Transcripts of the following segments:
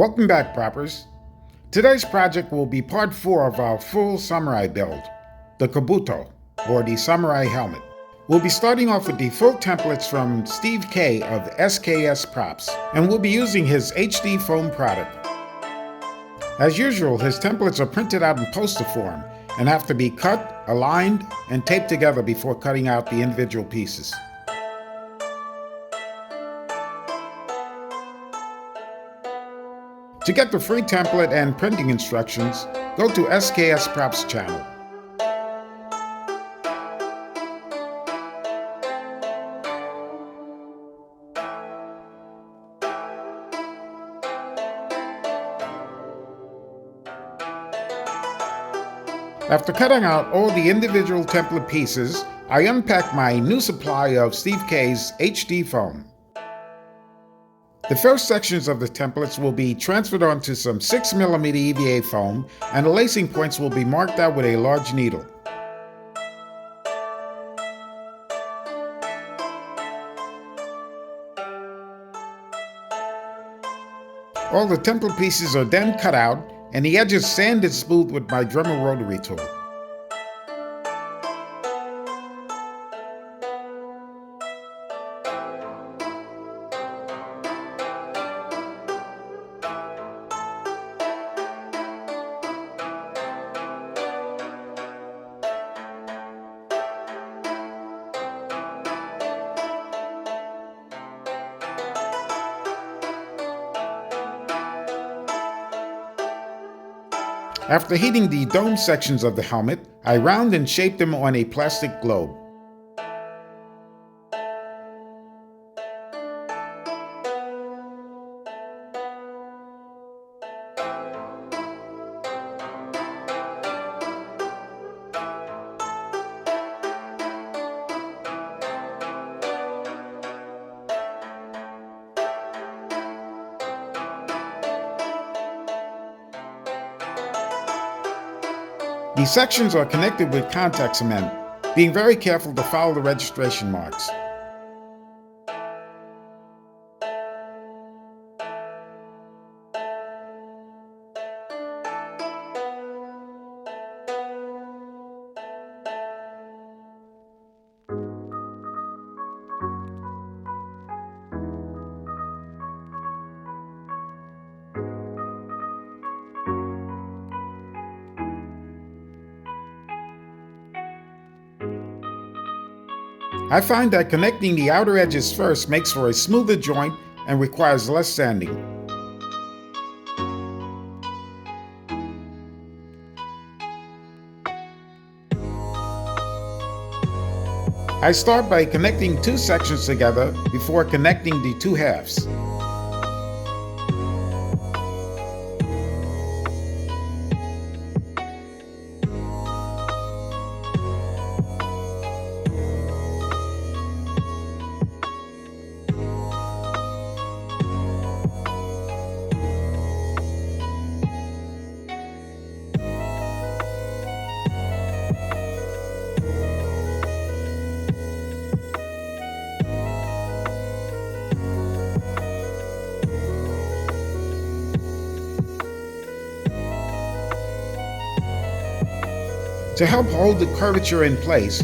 Welcome back, Proppers. Today's project will be part 4 of our full samurai build, the KABUTO, or the samurai helmet. We'll be starting off with the full templates from Steve K of SKS Props, and we'll be using his HD foam product. As usual, his templates are printed out in poster form and have to be cut, aligned, and taped together before cutting out the individual pieces. To get the free template and printing instructions, go to SKS Props channel. After cutting out all the individual template pieces, I unpacked my new supply of Steve K's HD foam. The first sections of the templates will be transferred onto some 6mm EVA foam, and the lacing points will be marked out with a large needle. All the template pieces are then cut out, and the edges sanded smooth with my Dremel rotary tool. After heating the dome sections of the helmet, I round and shape them on a plastic globe. These sections are connected with contact cement, being very careful to follow the registration marks. I find that connecting the outer edges first makes for a smoother joint and requires less sanding. I start by connecting two sections together before connecting the two halves. To help hold the curvature in place,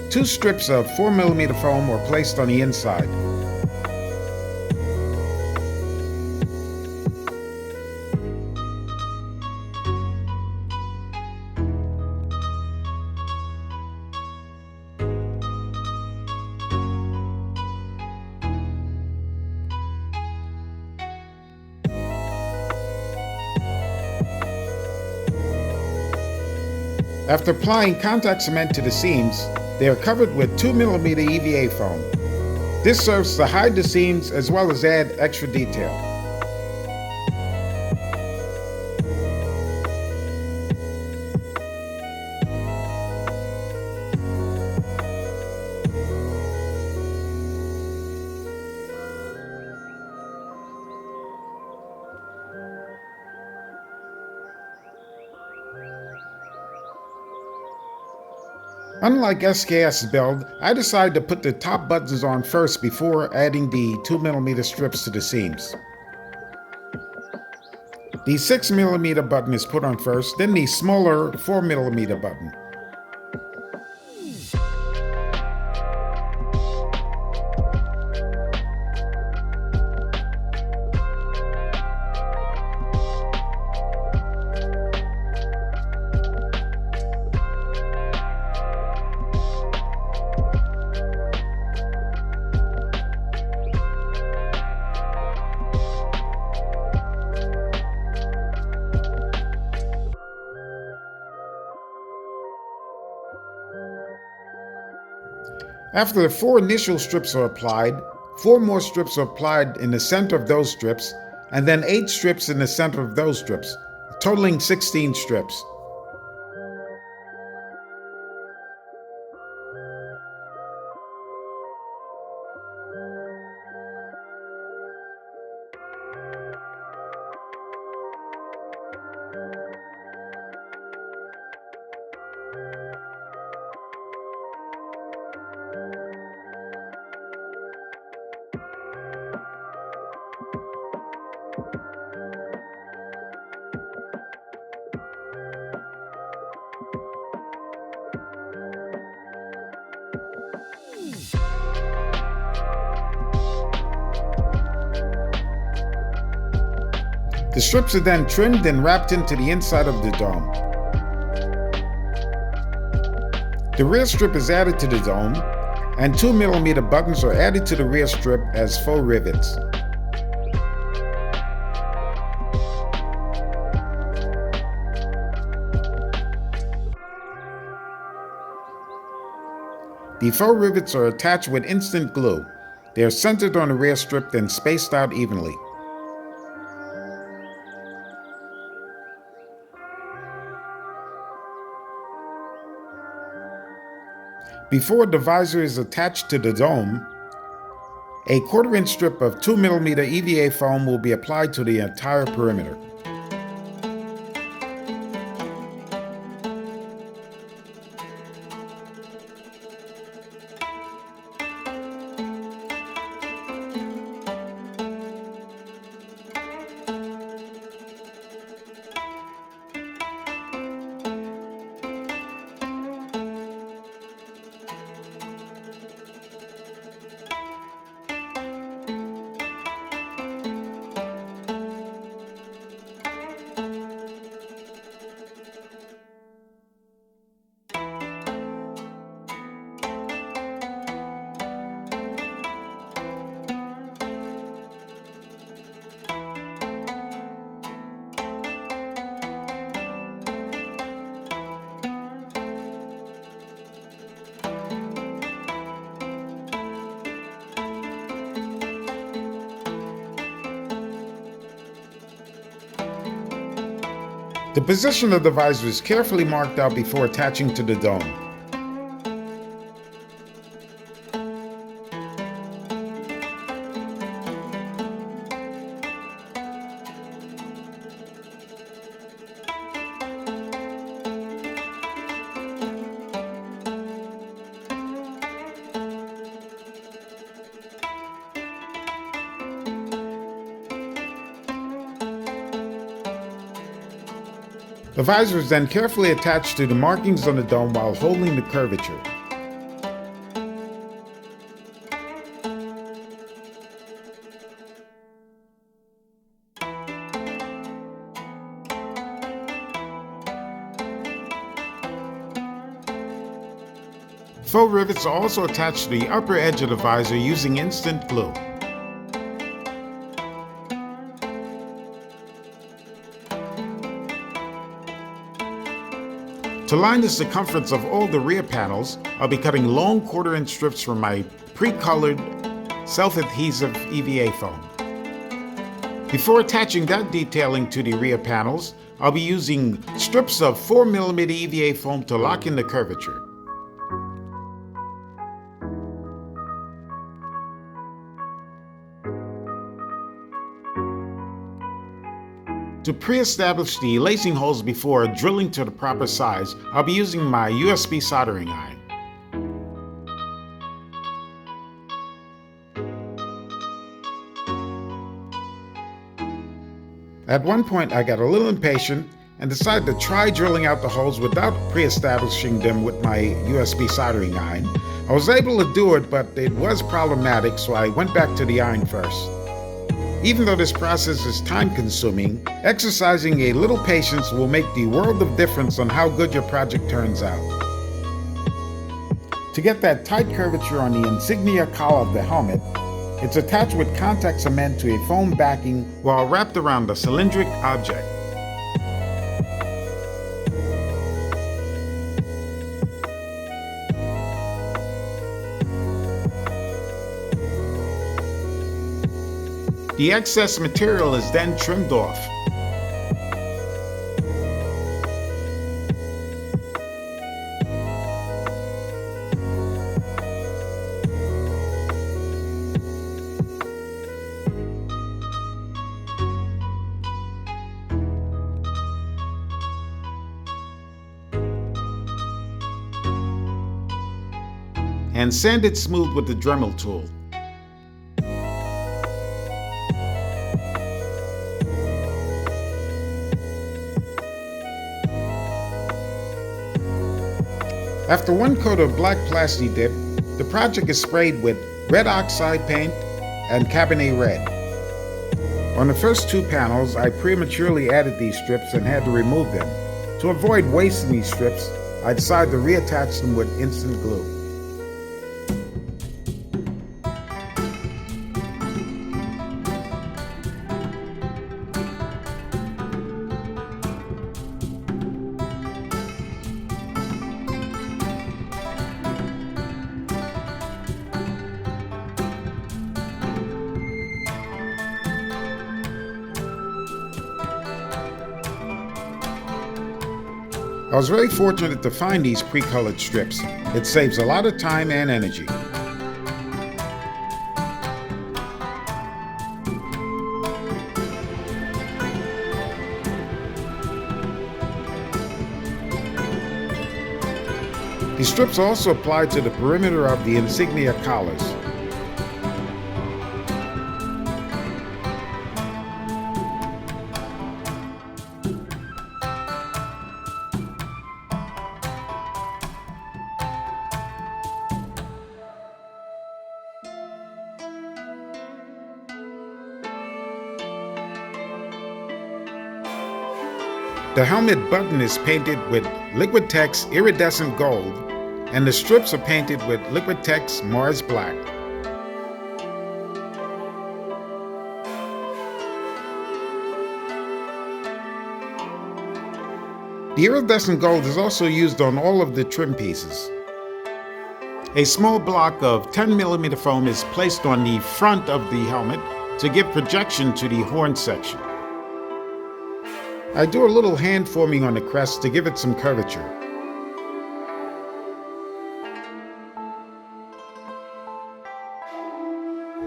two strips of 4mm foam were placed on the inside. After applying contact cement to the seams, they are covered with 2mm EVA foam. This serves to hide the seams as well as add extra detail. Unlike SKS's build, I decided to put the top buttons on first before adding the 2mm strips to the seams. The 6mm button is put on first, then the smaller 4mm button. After the 4 initial strips are applied, 4 more strips are applied in the center of those strips, and then 8 strips in the center of those strips, totaling 16 strips. The strips are then trimmed and wrapped into the inside of the dome. The rear strip is added to the dome, and 2mm buttons are added to the rear strip as faux rivets. The faux rivets are attached with instant glue. They are centered on the rear strip, then spaced out evenly. Before the visor is attached to the dome, a 1/4-inch strip of 2mm EVA foam will be applied to the entire perimeter. The position of the visor is carefully marked out before attaching to the dome. The visor is then carefully attached to the markings on the dome while holding the curvature. Faux rivets are also attached to the upper edge of the visor using instant glue. To line the circumference of all the rear panels, I'll be cutting long 1/4-inch strips from my pre-colored self-adhesive EVA foam. Before attaching that detailing to the rear panels, I'll be using strips of 4mm EVA foam to lock in the curvature. To pre-establish the lacing holes before drilling to the proper size, I'll be using my USB soldering iron. At one point, I got a little impatient and decided to try drilling out the holes without pre-establishing them with my USB soldering iron. I was able to do it, but it was problematic, so I went back to the iron first. Even though this process is time-consuming, exercising a little patience will make the world of difference on how good your project turns out. To get that tight curvature on the insignia collar of the helmet, it's attached with contact cement to a foam backing while wrapped around the cylindric object. The excess material is then trimmed off. And sand it smooth with the Dremel tool. After one coat of black plasti dip, the project is sprayed with red oxide paint and Cabernet Red. On the first two panels, I prematurely added these strips and had to remove them. To avoid wasting these strips, I decided to reattach them with instant glue. I was very fortunate to find these pre-colored strips. It saves a lot of time and energy. The strips are also applied to the perimeter of the insignia collars. The helmet button is painted with Liquitex iridescent gold, and the strips are painted with Liquitex Mars Black. The iridescent gold is also used on all of the trim pieces. A small block of 10mm foam is placed on the front of the helmet to give projection to the horn section. I do a little hand forming on the crest to give it some curvature.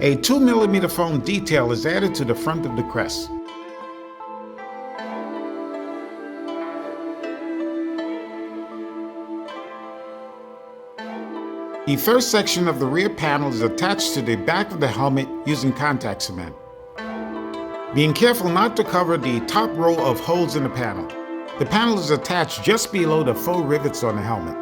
A 2mm foam detail is added to the front of the crest. The first section of the rear panel is attached to the back of the helmet using contact cement. Being careful not to cover the top row of holes in the panel. The panel is attached just below the faux rivets on the helmet.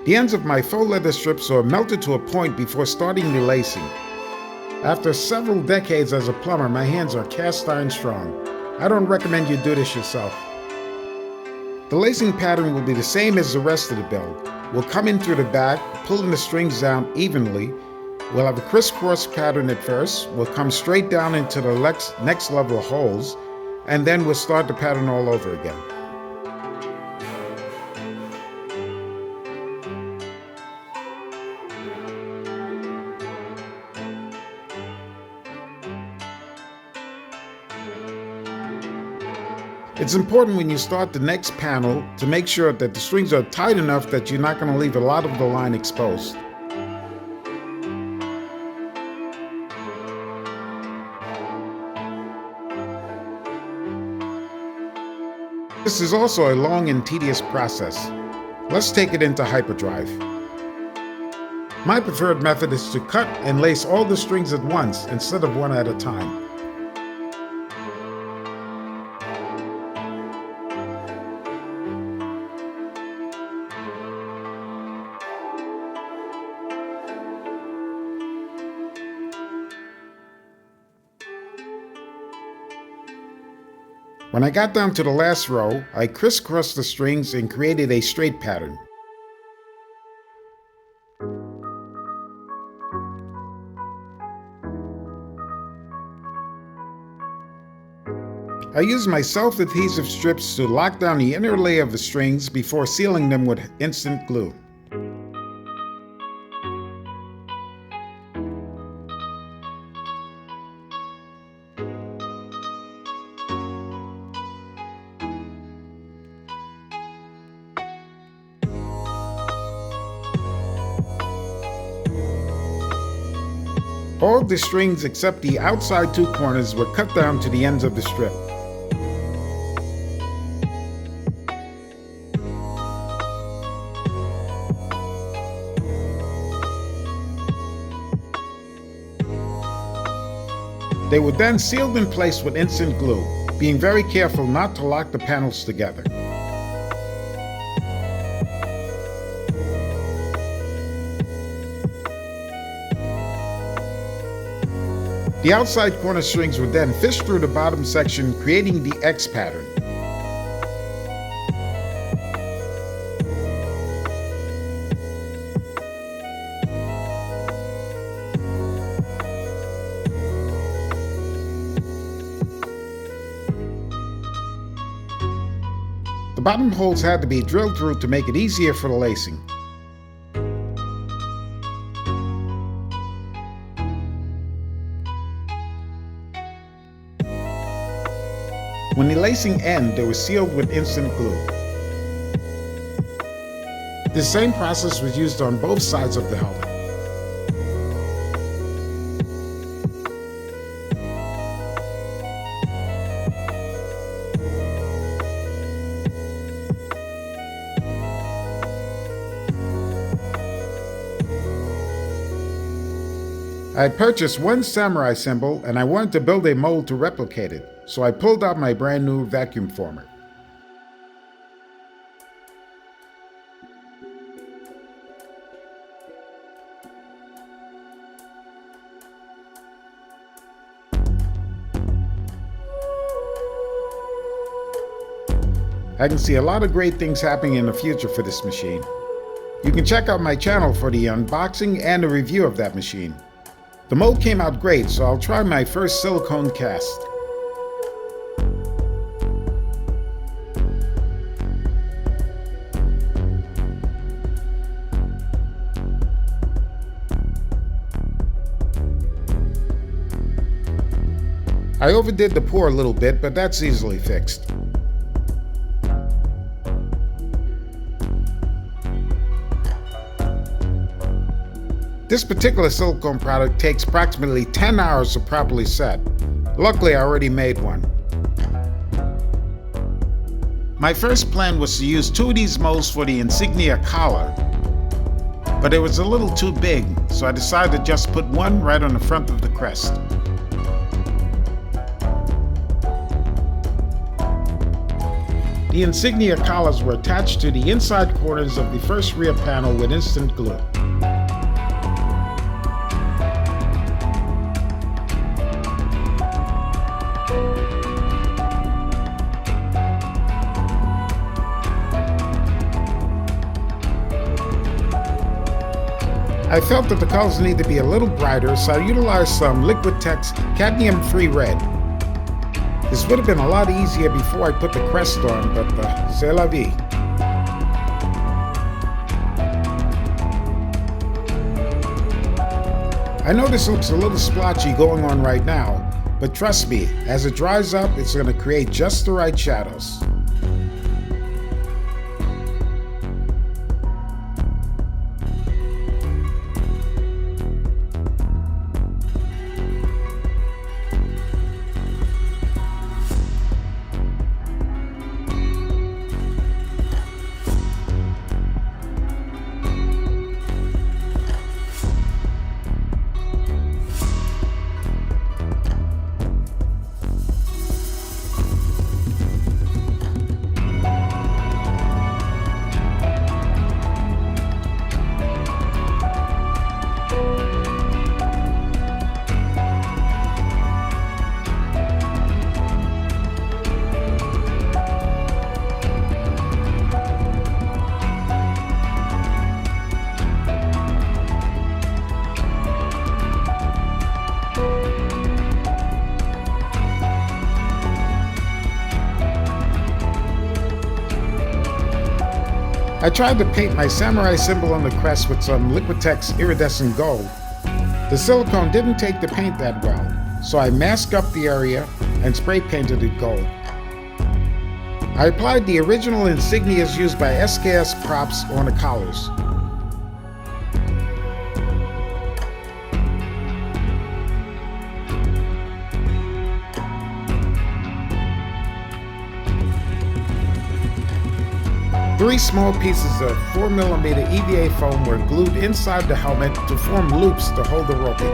The ends of my faux leather strips are melted to a point before starting the lacing. After several decades as a plumber, my hands are cast iron strong. I don't recommend you do this yourself. The lacing pattern will be the same as the rest of the build. We'll come in through the back, pulling the strings down evenly. We'll have a crisscross pattern at first. We'll come straight down into the next level of holes, and then we'll start the pattern all over again. It's important when you start the next panel to make sure that the strings are tight enough that you're not going to leave a lot of the line exposed. This is also a long and tedious process. Let's take it into hyperdrive. My preferred method is to cut and lace all the strings at once instead of one at a time. When I got down to the last row, I crisscrossed the strings and created a straight pattern. I used my self-adhesive strips to lock down the inner layer of the strings before sealing them with instant glue. All the strings except the outside two corners were cut down to the ends of the strip. They were then sealed in place with instant glue, being very careful not to lock the panels together. The outside corner strings were then fished through the bottom section, creating the X pattern. The bottom holes had to be drilled through to make it easier for the lacing. When the lacing ended, they were sealed with instant glue. This same process was used on both sides of the helmet. I had purchased one samurai symbol and I wanted to build a mold to replicate it, so I pulled out my brand new vacuum former. I can see a lot of great things happening in the future for this machine. You can check out my channel for the unboxing and a review of that machine. The mold came out great, so I'll try my first silicone cast. I overdid the pour a little bit, but that's easily fixed. This particular silicone product takes approximately 10 hours to properly set. Luckily, I already made one. My first plan was to use two of these molds for the insignia collar, but it was a little too big, so I decided to just put one right on the front of the crest. The insignia collars were attached to the inside corners of the first rear panel with instant glue. I felt that the colors need to be a little brighter, so I utilized some Liquitex cadmium-free red. This would have been a lot easier before I put the crest on, but c'est la vie. I know this looks a little splotchy going on right now, but trust me, as it dries up, it's going to create just the right shadows. I tried to paint my samurai symbol on the crest with some Liquitex iridescent gold. The silicone didn't take the paint that well, so I masked up the area and spray painted it gold. I applied the original insignias used by SKS props on the collars. Three small pieces of 4mm EVA foam were glued inside the helmet to form loops to hold the roping.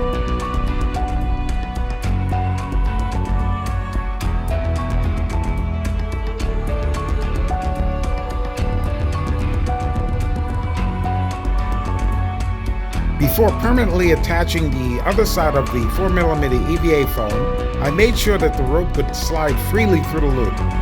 Before permanently attaching the other side of the 4mm EVA foam, I made sure that the rope could slide freely through the loop.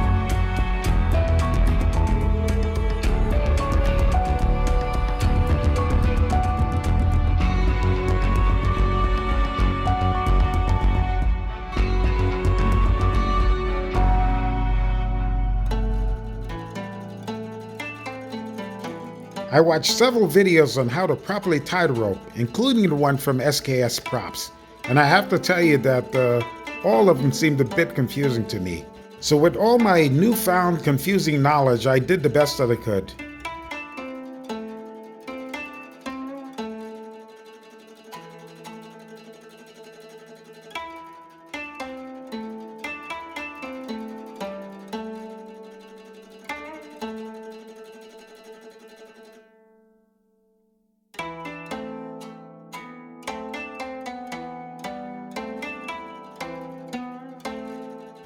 I watched several videos on how to properly tie the rope, including the one from SKS Props, and I have to tell you that all of them seemed a bit confusing to me. So with all my newfound confusing knowledge, I did the best that I could.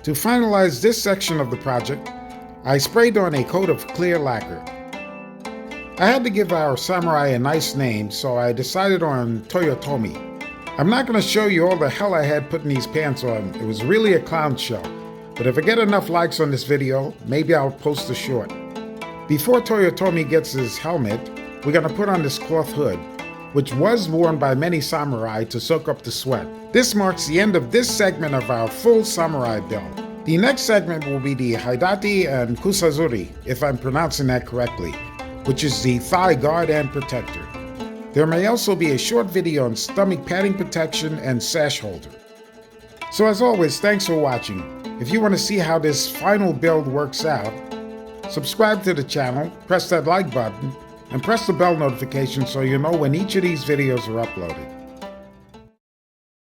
To finalize this section of the project, I sprayed on a coat of clear lacquer. I had to give our samurai a nice name, so I decided on Toyotomi. I'm not going to show you all the hell I had putting these pants on. It was really a clown show. But if I get enough likes on this video, maybe I'll post a short. Before Toyotomi gets his helmet, we're going to put on this cloth hood, which was worn by many samurai to soak up the sweat. This marks the end of this segment of our full samurai build. The next segment will be the Haidate and Kusazuri, if I'm pronouncing that correctly, which is the thigh guard and protector. There may also be a short video on stomach padding protection and sash holder. So as always, thanks for watching. If you want to see how this final build works out, subscribe to the channel, press that like button, and press the bell notification so you know when each of these videos are uploaded.